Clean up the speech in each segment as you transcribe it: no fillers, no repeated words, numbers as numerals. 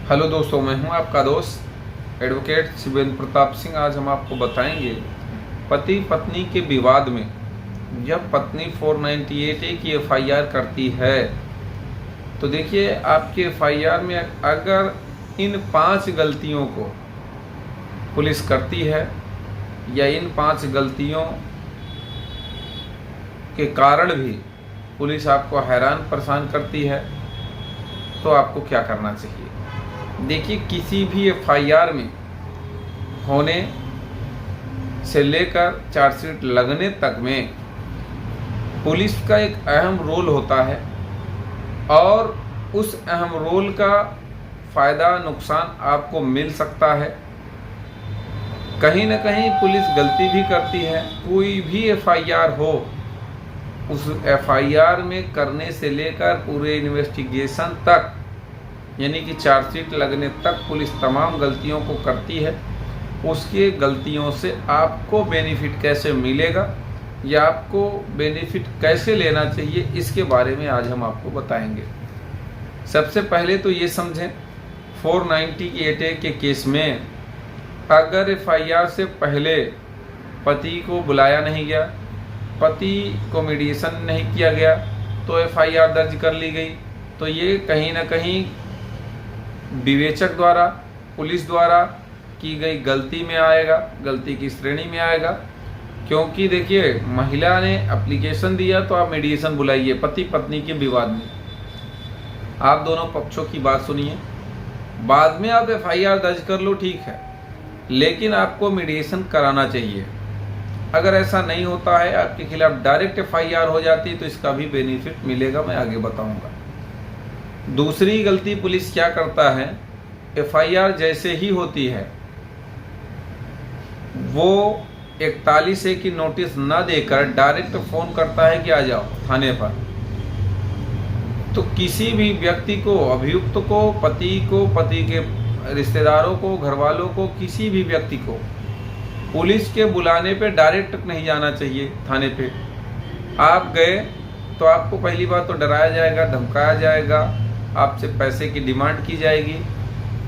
Hello दोस्तों, मैं हूं आपका दोस्त एडवोकेट शिवेंद्र प्रताप सिंह। आज हम आपको बताएंगे पति पत्नी के विवाद में जब पत्नी 498A की एफआईआर करती है तो देखिए, आपके एफआईआर में अगर इन 5 गलतियों को पुलिस करती है या इन 5 गलतियों के कारण भी पुलिस आपको हैरान परेशान करती है तो आपको क्या करना चाहिए। देखिए, किसी भी एफआईआर में होने से लेकर चार्जशीट लगने तक में पुलिस का एक अहम रोल होता है और उस अहम रोल का फ़ायदा नुकसान आपको मिल सकता है। कहीं न कहीं पुलिस गलती भी करती है। कोई भी एफआईआर हो, उस एफआईआर में करने से लेकर पूरे इन्वेस्टिगेशन तक यानी कि चार्जशीट लगने तक पुलिस तमाम गलतियों को करती है। उसके गलतियों से आपको बेनिफिट कैसे मिलेगा या आपको बेनिफिट कैसे लेना चाहिए, इसके बारे में आज हम आपको बताएंगे। सबसे पहले तो ये समझें, 498A के केस में अगर एफआईआर से पहले पति को बुलाया नहीं गया, पति को मीडिएशन नहीं किया गया तो एफआईआर दर्ज कर ली गई, तो ये कहीं ना कहीं विवेचक द्वारा, पुलिस द्वारा की गई गलती में आएगा, गलती की श्रेणी में आएगा। क्योंकि देखिए, महिला ने एप्लीकेशन दिया तो आप मीडिएशन बुलाइए पति पत्नी के विवाद में। आप दोनों पक्षों की बात सुनिए, बाद में आप एफआईआर दर्ज कर लो, ठीक है, लेकिन आपको मीडिएशन कराना चाहिए। अगर ऐसा नहीं होता है, आपके खिलाफ डायरेक्ट एफआईआर हो जाती है तो इसका भी बेनिफिट मिलेगा, मैं आगे बताऊंगा। दूसरी गलती पुलिस क्या करता है, एफआईआर जैसे ही होती है वो 41A की नोटिस न देकर डायरेक्ट फ़ोन करता है कि आ जाओ थाने पर। तो किसी भी व्यक्ति को, अभियुक्त को, पति को, पति के रिश्तेदारों को, घर वालों को, किसी भी व्यक्ति को पुलिस के बुलाने पे डायरेक्ट नहीं जाना चाहिए थाने पे। आप गए तो आपको पहली बात तो डराया जाएगा, धमकाया जाएगा, आपसे पैसे की डिमांड की जाएगी।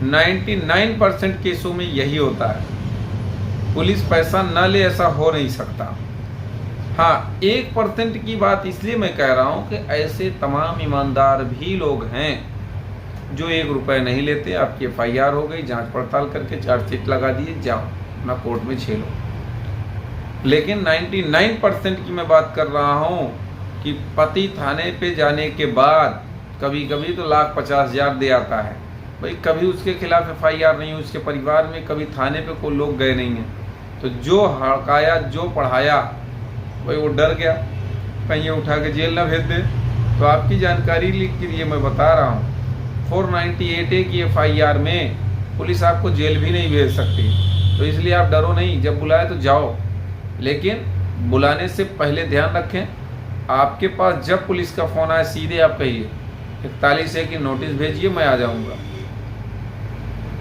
99% केसों में यही होता है। पुलिस पैसा न ले ऐसा हो नहीं सकता। हाँ, 1% की बात इसलिए मैं कह रहा हूँ कि ऐसे तमाम ईमानदार भी लोग हैं जो 1 रुपये नहीं लेते। आपकी एफआईआर हो गई, जांच पड़ताल करके चार्जशीट लगा दिए, जाओ ना कोर्ट में झेलो। लेकिन 99% की मैं बात कर रहा हूँ कि पति थाने पे जाने के बाद कभी कभी तो 1,50,000 दे आता है। भाई, कभी उसके खिलाफ एफआईआर नहीं, उसके परिवार में कभी थाने पे कोई लोग गए नहीं हैं, तो जो हड़काया, जो पढ़ाया, भाई वो डर गया कहीं उठा के जेल ना भेज दे। तो आपकी जानकारी के लिए मैं बता रहा हूँ, 498A की एफआईआर में पुलिस आपको जेल भी नहीं भेज सकती, तो इसलिए आप डरो नहीं। जब बुलाए तो जाओ, लेकिन बुलाने से पहले ध्यान रखें, आपके पास जब पुलिस का फ़ोन आए सीधे आप कहिए 41A की नोटिस भेजिए, मैं आ जाऊंगा।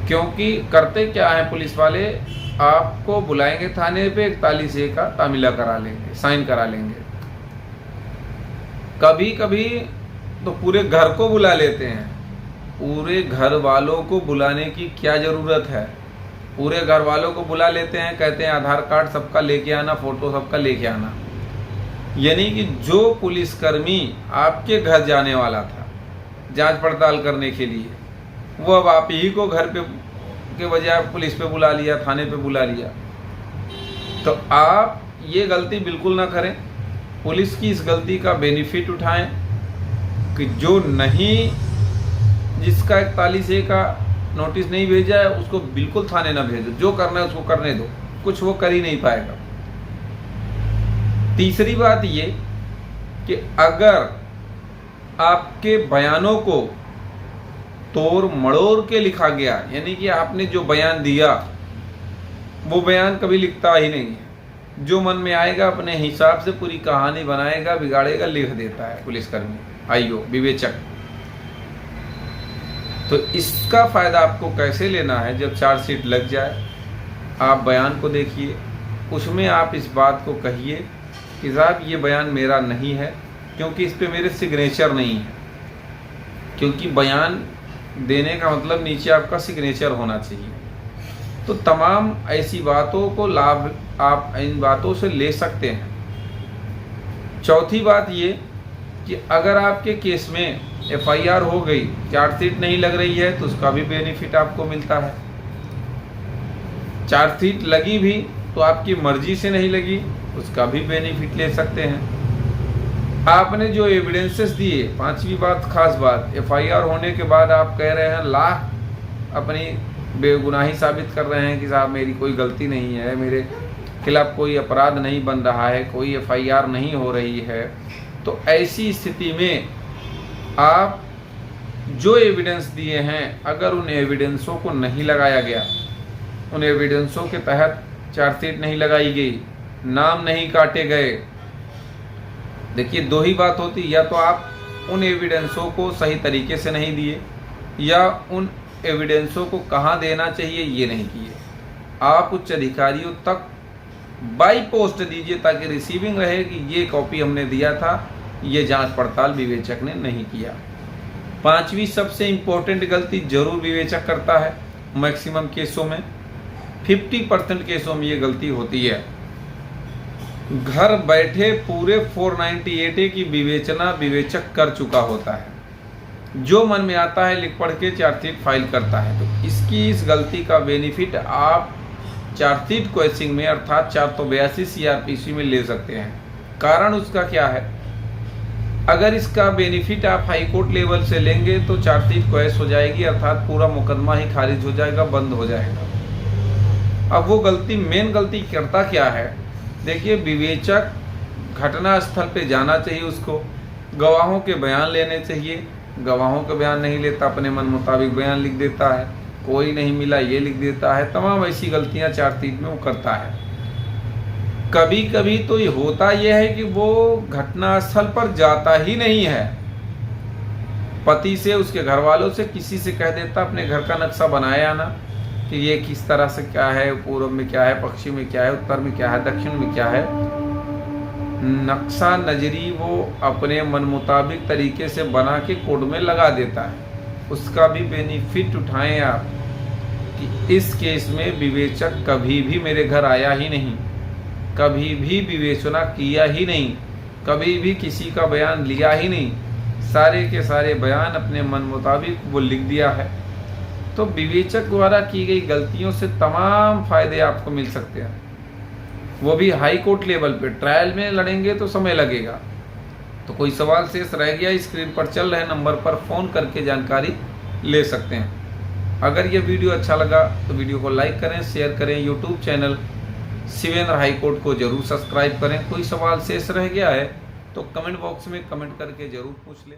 क्योंकि करते क्या है पुलिस वाले, आपको बुलाएंगे थाने पे, 41A का तामीला करा लेंगे, साइन करा लेंगे। कभी कभी तो पूरे घर को बुला लेते हैं। पूरे घर वालों को बुलाने की क्या ज़रूरत है, पूरे घर वालों को बुला लेते हैं, कहते हैं आधार कार्ड सबका लेके आना, फ़ोटो सबका लेके आना। यानी कि जो पुलिसकर्मी आपके घर जाने वाला था जांच पड़ताल करने के लिए, वो अब आप ही को घर पे के बजाय पुलिस पे बुला लिया, थाने पे बुला लिया। तो आप ये गलती बिल्कुल ना करें। पुलिस की इस गलती का बेनिफिट उठाएं कि जो नहीं, जिसका 41A का नोटिस नहीं भेजा है उसको बिल्कुल थाने ना भेजो, जो करना है उसको करने दो, कुछ वो कर ही नहीं पाएगा। तीसरी बात ये कि अगर आपके बयानों को तोड़ मड़ोड़ के लिखा गया, यानी कि आपने जो बयान दिया वो बयान कभी लिखता ही नहीं है, जो मन में आएगा अपने हिसाब से पूरी कहानी बनाएगा, बिगाड़ेगा, लिख देता है पुलिसकर्मी, आईओ, विवेचक। तो इसका फ़ायदा आपको कैसे लेना है, जब चार्जशीट लग जाए आप बयान को देखिए, उसमें आप इस बात को कहिए कि साहब ये बयान मेरा नहीं है, क्योंकि इस पे मेरे सिग्नेचर नहीं है। क्योंकि बयान देने का मतलब नीचे आपका सिग्नेचर होना चाहिए। तो तमाम ऐसी बातों को लाभ आप इन बातों से ले सकते हैं। चौथी बात ये कि अगर आपके केस में एफआईआर हो गई, चार्जशीट नहीं लग रही है, तो उसका भी बेनिफिट आपको मिलता है। चार्जशीट लगी भी तो आपकी मर्जी से नहीं लगी, उसका भी बेनिफिट ले सकते हैं। आपने जो एविडेंसेस दिए, पांचवी बात, खास बात, एफआईआर होने के बाद आप कह रहे हैं लाख अपनी बेगुनाही साबित कर रहे हैं कि साहब मेरी कोई गलती नहीं है, मेरे खिलाफ कोई अपराध नहीं बन रहा है, कोई एफआईआर नहीं हो रही है। तो ऐसी स्थिति में आप जो एविडेंस दिए हैं, अगर उन एविडेंसों को नहीं लगाया गया, उन एविडेंसों के तहत चार्जशीट नहीं लगाई गई, नाम नहीं काटे गए, देखिए दो ही बात होती, या तो आप उन एविडेंसों को सही तरीके से नहीं दिए, या उन एविडेंसों को कहाँ देना चाहिए ये नहीं किए। आप उच्च अधिकारियों तक बाई पोस्ट दीजिए ताकि रिसीविंग रहे कि ये कॉपी हमने दिया था, ये जांच पड़ताल विवेचक ने नहीं किया। पांचवी सबसे इम्पोर्टेंट गलती जरूर विवेचक करता है, मैक्सिमम केसों में 50% केसों में ये गलती होती है। घर बैठे पूरे 498A की विवेचना विवेचक कर चुका होता है, जो मन में आता है लिख पढ़ के चार्जशीट फाइल करता है। तो इस गलती का बेनिफिट आप चार्जशीट क्वेश्चनिंग में अर्थात 482 CRPC में ले सकते हैं। कारण उसका क्या है? अगर इसका बेनिफिट आप हाई कोर्ट लेवल से लेंगे तो चार्जशीट क्वेश हो जाएगी, अर्थात पूरा मुकदमा ही खारिज हो जाएगा, बंद हो जाएगा। अब वो गलती, मेन गलती करता क्या है? देखिए, विवेचक घटना स्थल पे जाना चाहिए, उसको गवाहों के बयान लेने चाहिए, गवाहों के बयान नहीं लेता, अपने मन मुताबिक बयान लिख देता है, कोई नहीं मिला ये लिख देता है, तमाम ऐसी गलतियां चार्जशीट में वो करता है। कभी कभी तो ये होता यह है कि वो घटना स्थल पर जाता ही नहीं है, पति से, उसके घर वालों से, किसी से कह देता अपने घर का नक्शा बनाया ना कि ये किस तरह से क्या है, पूर्व में क्या है, पश्चिम में क्या है, उत्तर में क्या है, दक्षिण में क्या है। नक्शा नजरी वो अपने मन मुताबिक तरीके से बना के कोर्ट में लगा देता है। उसका भी बेनिफिट उठाएं आप कि इस केस में विवेचक कभी भी मेरे घर आया ही नहीं, कभी भी विवेचना किया ही नहीं, कभी भी किसी का बयान लिया ही नहीं, सारे के सारे बयान अपने मन मुताबिक वो लिख दिया है। तो विवेचक द्वारा की गई गलतियों से तमाम फायदे आपको मिल सकते हैं, वो भी हाई कोर्ट लेवल पे। ट्रायल में लड़ेंगे तो समय लगेगा। तो कोई सवाल शेष रह गया, स्क्रीन पर चल रहे नंबर पर फ़ोन करके जानकारी ले सकते हैं। अगर ये वीडियो अच्छा लगा तो वीडियो को लाइक करें, शेयर करें। YouTube channel Shivendra high court को जरूर सब्सक्राइब करें। कोई सवाल शेष रह गया है तो कमेंट बॉक्स में कमेंट करके ज़रूर पूछ लें।